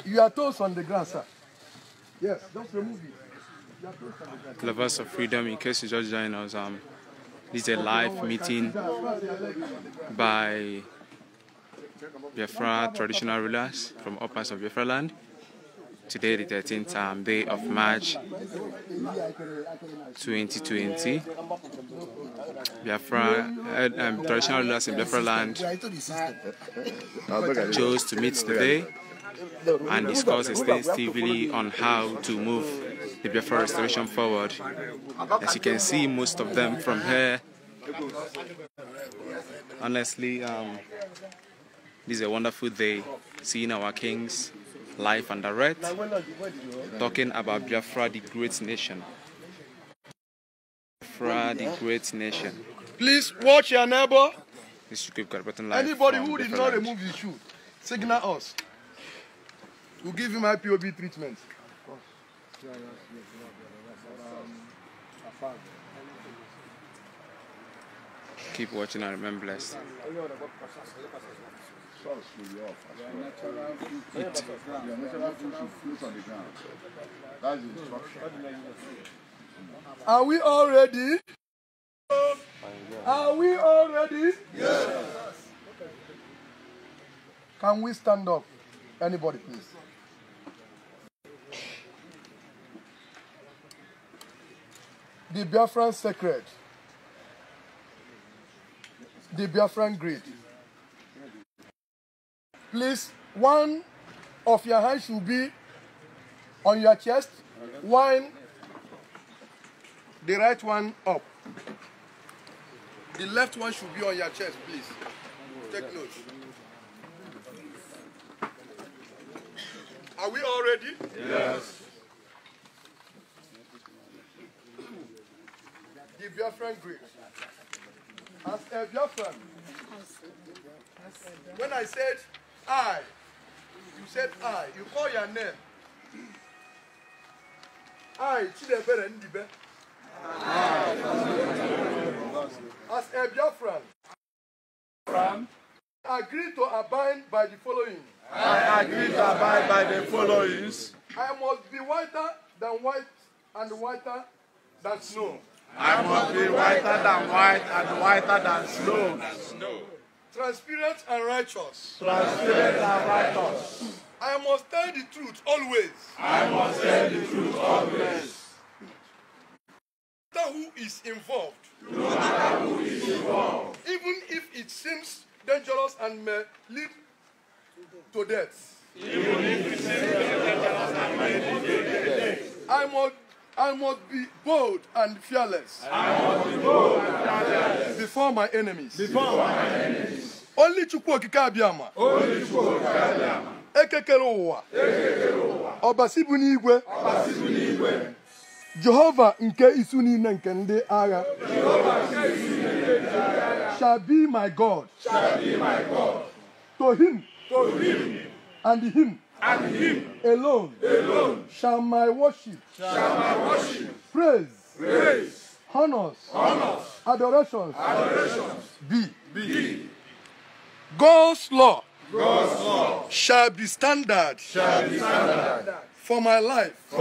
You are toast on the ground, sir. Yes, don't remove it. You are toast on the ground. Lovers of freedom, in case you just joined us, this is a live meeting by Biafra traditional rulers from all parts of Biafraland. Today, the 13th day of March 2020. Biafra traditional rulers in Biafraland chose to meet today and discuss extensively on how to move the Biafra restoration forward. As you can see, most of them from here. Honestly, this is a wonderful day, seeing our kings live and direct, talking about Biafra, the great nation. Biafra, the great nation. Please watch your neighbor. Anybody who did not remove his shoe, signal us. We'll give him IPOB treatment. Keep watching and remain blessed. Are we all ready? Are we all ready? Yes. Can we stand up? Anybody, please. The Biafran sacred. The Biafran great. Please, one of your hands should be on your chest, one, the right one up. The left one should be on your chest, please. Take note. Are we all ready? Yes. The Biafran great. As a Biafran, when I said I, you said I. You call your name. I, Chidebere Ndibe. As a Biafran, I agree to abide by the following. I agree to abide by the followings. I must be whiter than white and whiter than snow. I must be whiter than white and whiter than snow. Transparent and righteous. Transparent and righteous. I must tell the truth always. I must tell the truth always. No matter who is involved. No matter who is involved. Even if it seems dangerous and may lead to death. Even if it seems dangerous and may lead to death. I must be bold and fearless. I must be bold and fearless before my enemies. Before my enemies. Only Chukwu Okike Abịama. Only Chukwu Okike Abịama. Ekekere ụwa. Ekekere ụwa. Ọbasi bụ n'igwe. Ọbasi bụ n'igwe. Jehova nke isu niile nke ndị agha. Jehova nke isu niile nke ndị agha. Shall be my God. Shall be my God. To him. To him. And him. And him alone shall my worship, praise, honors, adorations be. God's law shall be standard for my life.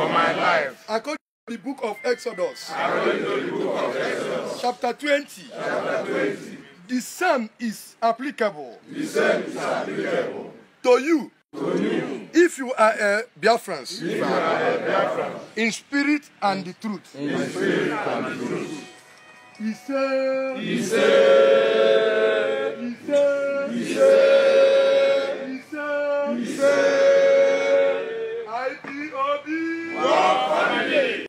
According to the book of Exodus, chapter 20. The same is applicable to you. If you are a Biafran, in spirit and the truth. He said, IPOB, one family.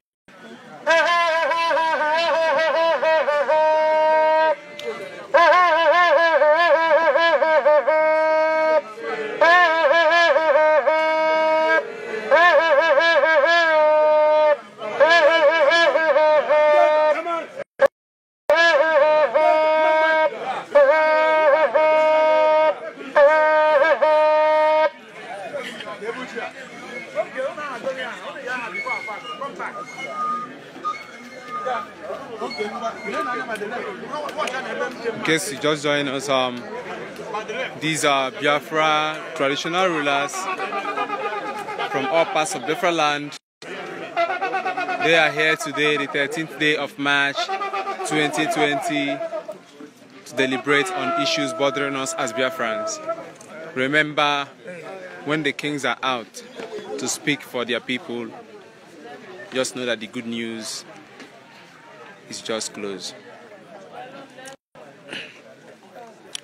In case you just joined us, these are Biafra traditional rulers from all parts of Biafraland. They are here today, the 13th day of March 2020, to deliberate on issues bothering us as Biafrans. Remember, when the kings are out to speak for their people, just know that the good news is just close.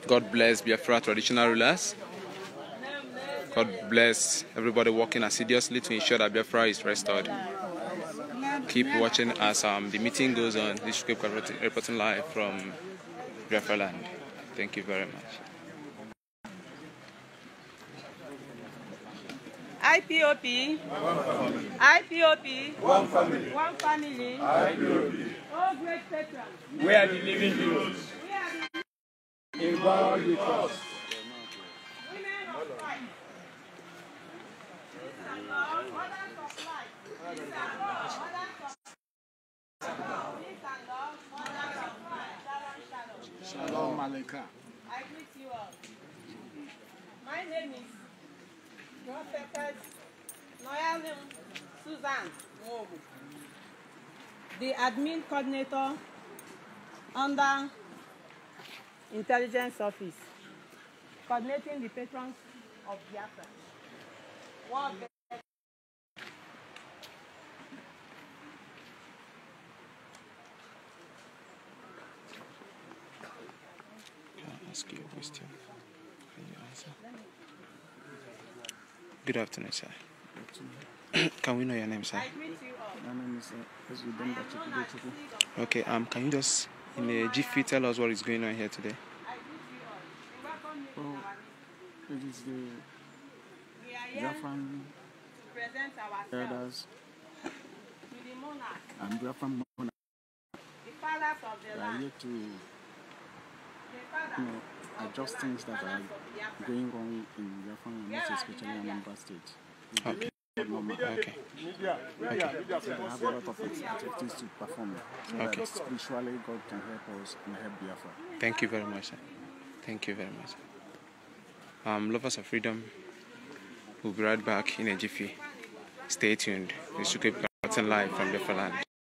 God bless Biafra traditional rulers. God bless everybody working assiduously to ensure that Biafra is restored. Keep watching as the meeting goes on. This is reporting live from Biafraland. Thank you very much. IPOB, IPOB, one family, IPOB. Oh, great patrons. We are the living heroes. In God we trust. Women of life. Peace and love, mothers of life. Peace and love, mothers of life. Peace and love, mothers of life. Shalom, shalom. Shalom Alaikum. I greet you all. My name is Prophetess Noyalim Susan Mobu, the admin coordinator under Intelligence Office, coordinating the patrons of Biafra. Can I ask you a question? Can you answer? Good afternoon, sir. Can we know your name, sir? I greet you all. My name is Okay, can you just in a jiffy tell us what is going on here today? I greet you all. We welcome you in our It meeting. is the We are here Biafran to present ourselves elders to the monarch, and Biafran monarchs the fathers of the are land, here to the fathers adjust things that are going wrong in Biafran and most especially Anambra State. Okay. Okay. So they have a lot of activities to perform so that spiritually God can help us and help Biafra. Thank you very much, sir. Thank you very much. Lovers of freedom, we'll be right back in a jiffy. Stay tuned. This is reporting live from Biafraland.